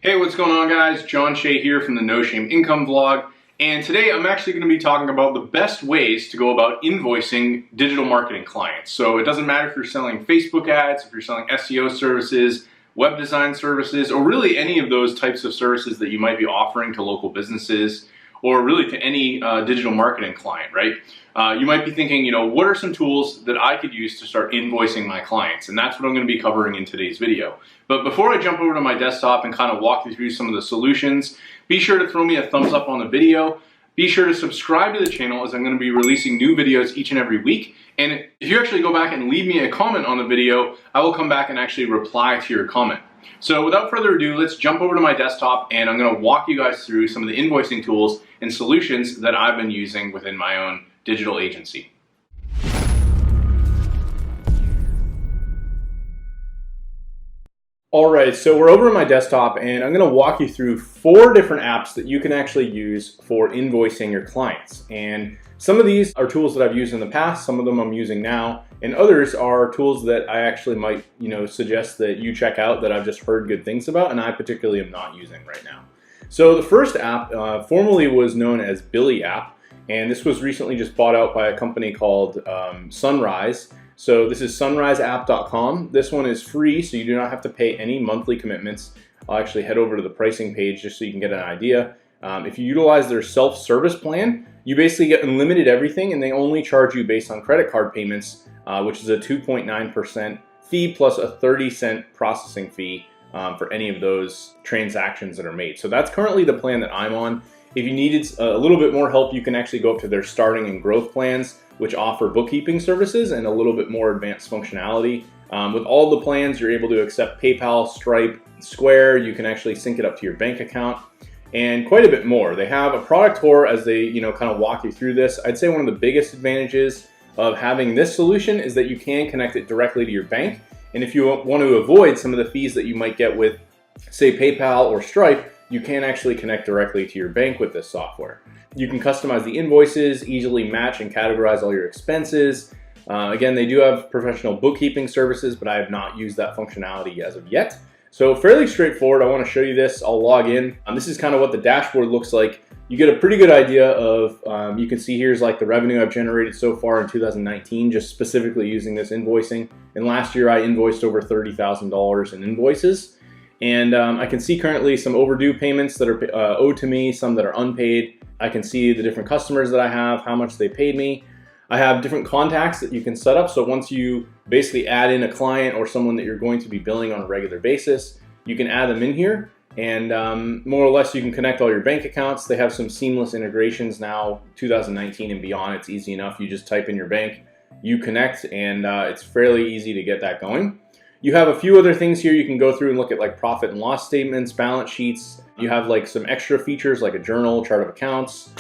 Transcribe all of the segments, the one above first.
Hey, what's going on guys? John SHEA here from the No Shame Income Vlog, and today I'm actually going to be talking about the best ways to go about invoicing digital marketing clients. So it doesn't matter if you're selling Facebook ads, if you're selling SEO services, web design services, or really any of those types of services that you might be offering to local businesses, or really to any digital marketing client, right? You might be thinking, what are some tools that I could use to start invoicing my clients? And that's what I'm going to be covering in today's video. But before I jump over to my desktop and kind of walk you through some of the solutions, be sure to throw me a thumbs up on the video. Be sure to subscribe to the channel as I'm going to be releasing new videos each and every week. And if you actually go back and leave me a comment on the video, I will come back and actually reply to your comment. So without further ado, let's jump over to my desktop and I'm going to walk you guys through some of the invoicing tools and solutions that I've been using within my own digital agency. Alright, so we're over on my desktop and I'm going to walk you through 4 different apps that you can actually use for invoicing your clients. And some of these are tools that I've used in the past, some of them I'm using now, and others are tools that I actually might, suggest that you check out that I've just heard good things about and I particularly am not using right now. So the first app formerly was known as Billy app, and this was recently just bought out by a company called Sunrise. So this is sunriseapp.com. This one is free, so you do not have to pay any monthly commitments. I'll actually head over to the pricing page just so you can get an idea. If you utilize their self-service plan, you basically get unlimited everything, and they only charge you based on credit card payments, which is a 2.9% fee plus a 30-cent processing fee for any of those transactions that are made. So that's currently the plan that I'm on. If you needed a little bit more help, you can actually go up to their starting and growth plans, which offer bookkeeping services and a little bit more advanced functionality. With all the plans, you're able to accept PayPal, Stripe, Square. You can actually sync it up to your bank account and quite a bit more. They have a product tour as they kind of walk you through this. I'd say one of the biggest advantages of having this solution is that you can connect it directly to your bank. And if you want to avoid some of the fees that you might get with, say, PayPal or Stripe, you can actually connect directly to your bank with this software. You can customize the invoices, easily match and categorize all your expenses. Again, they do have professional bookkeeping services, but I have not used that functionality as of yet. So fairly straightforward. I want to show you this. I'll log in. This is kind of what the dashboard looks like. You get a pretty good idea of, you can see here's like the revenue I've generated so far in 2019, just specifically using this invoicing. And last year I invoiced over $30,000 in invoices. And I can see currently some overdue payments that are owed to me, some that are unpaid. I can see the different customers that I have, how much they paid me. I have different contacts that you can set up. So once you basically add in a client or someone that you're going to be billing on a regular basis, you can add them in here. And more or less you can connect all your bank accounts. They have some seamless integrations now, 2019 and beyond. It's easy enough. You just type in your bank, you connect, and it's fairly easy to get that going. You have a few other things here you can go through and look at, like profit and loss statements, balance sheets. You have like some extra features like a journal, chart of accounts,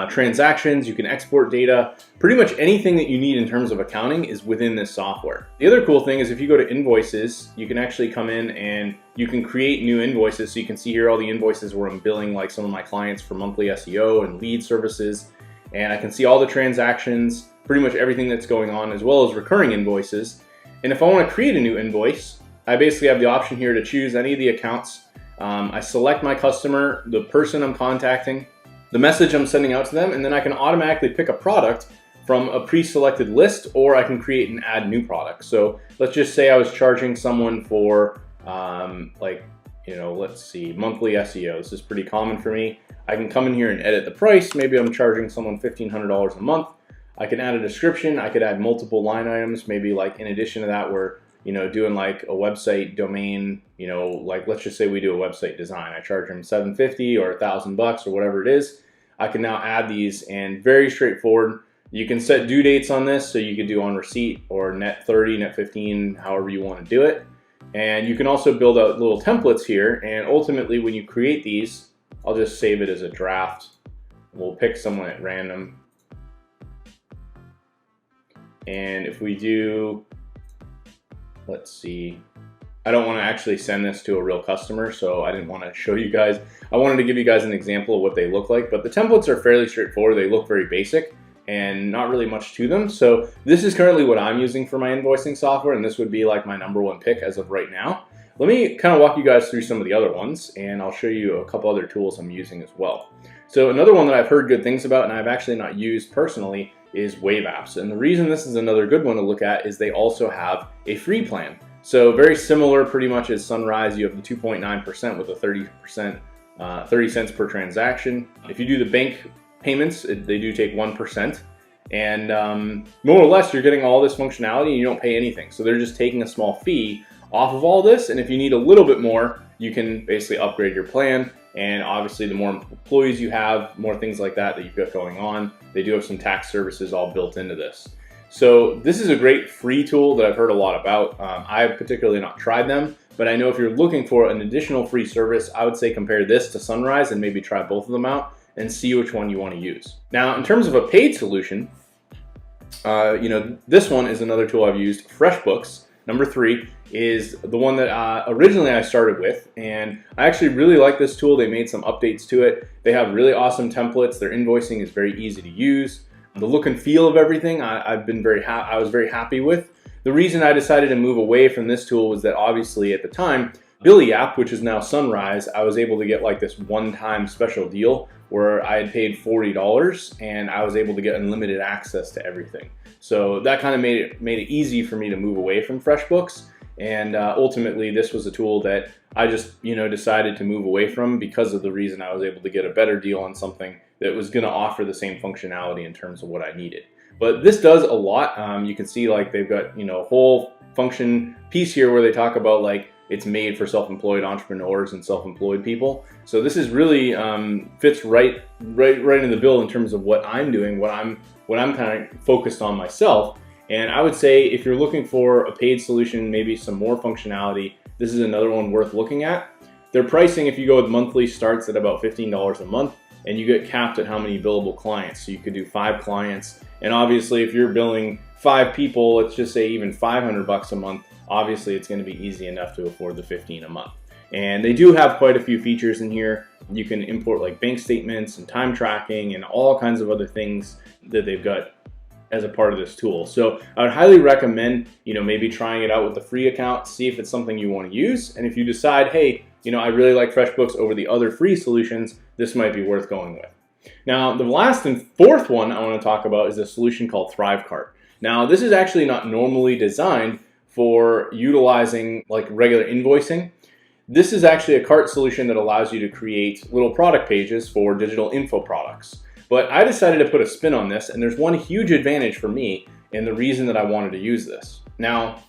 transactions. You can export data. Pretty much anything that you need in terms of accounting is within this software. The other cool thing is if you go to invoices, you can actually come in and you can create new invoices. So you can see here all the invoices where I'm billing like some of my clients for monthly SEO and lead services. And I can see all the transactions, pretty much everything that's going on, as well as recurring invoices. And if I want to create a new invoice, I basically have the option here to choose any of the accounts. I select my customer, the person I'm contacting, the message I'm sending out to them, and then I can automatically pick a product from a pre-selected list, or I can create and add new products. So let's just say I was charging someone for let's see, monthly SEO. This is pretty common for me. I can come in here and edit the price. Maybe I'm charging someone $1,500 a month. I can add a description. I could add multiple line items. Maybe like in addition to that, we're doing like a website domain. Like let's just say we do a website design. I charge them $750 or $1,000 or whatever it is. I can now add these, and very straightforward. You can set due dates on this, so you could do on receipt or net 30, net 15, however you want to do it. And you can also build out little templates here. And ultimately, when you create these, I'll just save it as a draft. We'll pick someone at random. And if we do, let's see, I don't want to actually send this to a real customer, so I didn't want to show you guys. I wanted to give you guys an example of what they look like, but the templates are fairly straightforward. They look very basic and not really much to them. So this is currently what I'm using for my invoicing software, and this would be like my #1 pick as of right now. let me kind of walk you guys through some of the other ones, and I'll show you a couple other tools I'm using as well. So another one that I've heard good things about and I've actually not used personally is Wave Apps. And the reason this is another good one to look at is they also have a free plan. So very similar pretty much as Sunrise. You have the 2.9% with a 30 cents per transaction. If you do the bank payments, they do take 1%. And more or less, you're getting all this functionality and you don't pay anything. So they're just taking a small fee off of all this. And if you need a little bit more, you can basically upgrade your plan. And obviously, the more employees you have, more things like that you've got going on. They do have some tax services all built into this. So this is a great free tool that I've heard a lot about. I have particularly not tried them, but I know if you're looking for an additional free service, I would say compare this to Sunrise and maybe try both of them out and see which one you want to use. Now, in terms of a paid solution, this one is another tool I've used, FreshBooks. Number 3 is the one that originally I started with, and I actually really like this tool. They made some updates to it. They have really awesome templates. Their invoicing is very easy to use. The look and feel of everything, I was very happy with. The reason I decided to move away from this tool was that obviously at the time, Billy app, which is now Sunrise, I was able to get like this one-time special deal where I had paid $40 and I was able to get unlimited access to everything. So that kind of made it easy for me to move away from FreshBooks. And ultimately, this was a tool that I just decided to move away from because of the reason I was able to get a better deal on something that was going to offer the same functionality in terms of what I needed. But this does a lot. You can see like they've got a whole function piece here where they talk about like it's made for self-employed entrepreneurs and self-employed people. So this is really fits right in the bill in terms of what I'm doing, what I'm kind of focused on myself. And I would say if you're looking for a paid solution, maybe some more functionality, this is another one worth looking at. Their pricing, if you go with monthly, starts at about $15 a month, and you get capped at how many billable clients. So you could do 5 clients. And obviously, if you're billing 5 people, let's just say even $500 a month, obviously it's going to be easy enough to afford the $15 a month. And they do have quite a few features in here. You can import like bank statements and time tracking and all kinds of other things that they've got as a part of this tool. So I would highly recommend, maybe trying it out with the free account, see if it's something you want to use. And if you decide, hey, I really like FreshBooks over the other free solutions, this might be worth going with. Now, the last and fourth one I want to talk about is a solution called THRIVECART. Now, this is actually not normally designed for utilizing like regular invoicing. This is actually a cart solution that allows you to create little product pages for digital info products. But I decided to put a spin on this, and there's one huge advantage for me and the reason that I wanted to use this. Now,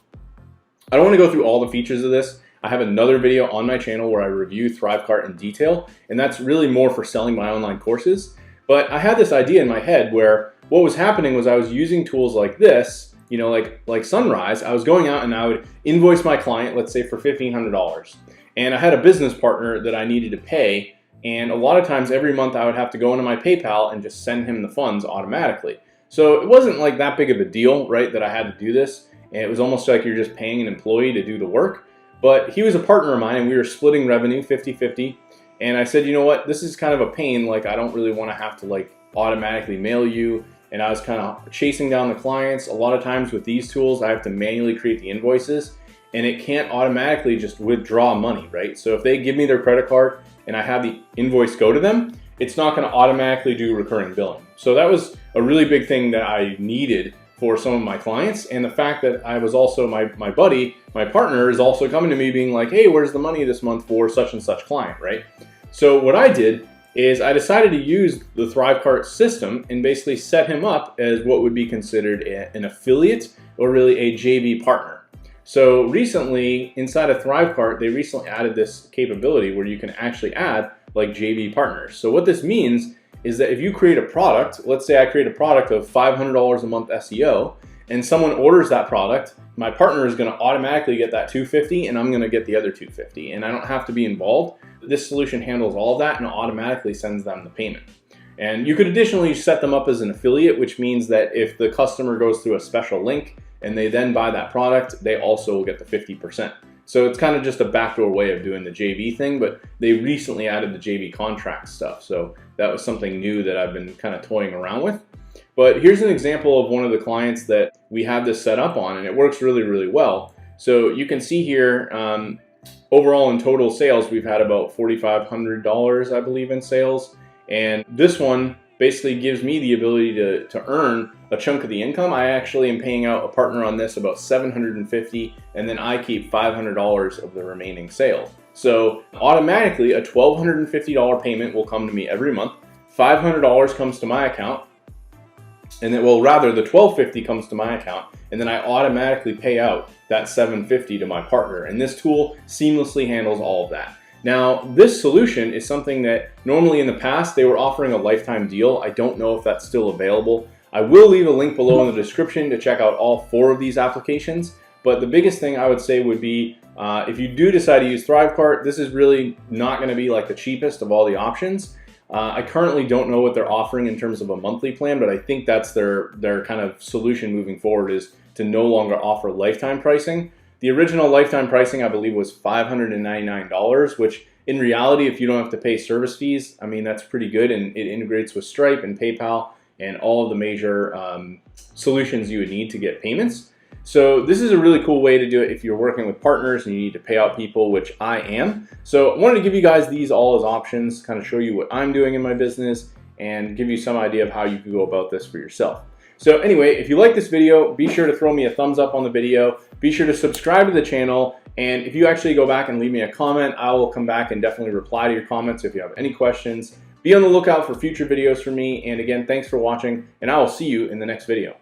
I don't want to go through all the features of this. I have another video on my channel where I review THRIVECART in detail, and that's really more for selling my online courses. But I had this idea in my head where what was happening was I was using tools like this, like Sunrise. I was going out and I would invoice my client, let's say for $1,500. And I had a business partner that I needed to pay. And a lot of times every month I would have to go into my PayPal and just send him the funds automatically. So it wasn't like that big of a deal, right, that I had to do this. And it was almost like you're just paying an employee to do the work. But he was a partner of mine and we were splitting revenue 50-50. And I said, you know what, this is kind of a pain. Like I don't really want to have to like automatically mail you. And I was kind of chasing down the clients. A lot of times with these tools, I have to manually create the invoices and it can't automatically just withdraw money, right? So if they give me their credit card and I have the invoice go to them, it's not going to automatically do recurring billing. So that was a really big thing that I needed for some of my clients. And the fact that I was also, my buddy, my partner is also coming to me being like, hey, where's the money this month for such and such client, right? So what I did is I decided to use the THRIVECART system and basically set him up as what would be considered an affiliate or really a JV partner. So recently, inside of THRIVECART, they recently added this capability where you can actually add like JV partners. So what this means is that if you create a product, let's say I create a product of $500 a month SEO, and someone orders that product, my partner is going to automatically get that $250 and I'm going to get the other $250, and I don't have to be involved. This solution handles all of that and automatically sends them the payment. And you could additionally set them up as an affiliate, which means that if the customer goes through a special link and they then buy that product, they also will get the 50%. So it's kind of just a backdoor way of doing the JV thing, but they recently added the JV contract stuff. So that was something new that I've been kind of toying around with. But here's an example of one of the clients that we have this set up on, and it works really, really well. So you can see here, Overall in total sales, we've had about $4,500, I believe, in sales. And this one basically gives me the ability to earn a chunk of the income. I actually am paying out a partner on this about $750, and then I keep $500 of the remaining sales. So automatically a $1,250 payment will come to me every month. $500 comes to my account, and then, well, rather the $1,250 comes to my account, and then I automatically pay out that $750 to my partner. And this tool seamlessly handles all of that. Now, this solution is something that normally in the past they were offering a lifetime deal. I don't know if that's still available. I will leave a link below in the description to check out all 4 of these applications. But the biggest thing I would say would be if you do decide to use THRIVECART, this is really not going to be like the cheapest of all the options. I currently don't know what they're offering in terms of a monthly plan, but I think that's their kind of solution moving forward, is to no longer offer lifetime pricing. The original lifetime pricing, I believe, was $599, which in reality, if you don't have to pay service fees, I mean, that's pretty good, and it integrates with Stripe and PayPal and all of the major solutions you would need to get payments. So this is a really cool way to do it if you're working with partners and you need to pay out people, which I am. So I wanted to give you guys these all as options, kind of show you what I'm doing in my business and give you some idea of how you can go about this for yourself. So anyway, if you like this video, be sure to throw me a thumbs up on the video. Be sure to subscribe to the channel. And if you actually go back and leave me a comment, I will come back and definitely reply to your comments if you have any questions. Be on the lookout for future videos from me. And again, thanks for watching, and I will see you in the next video.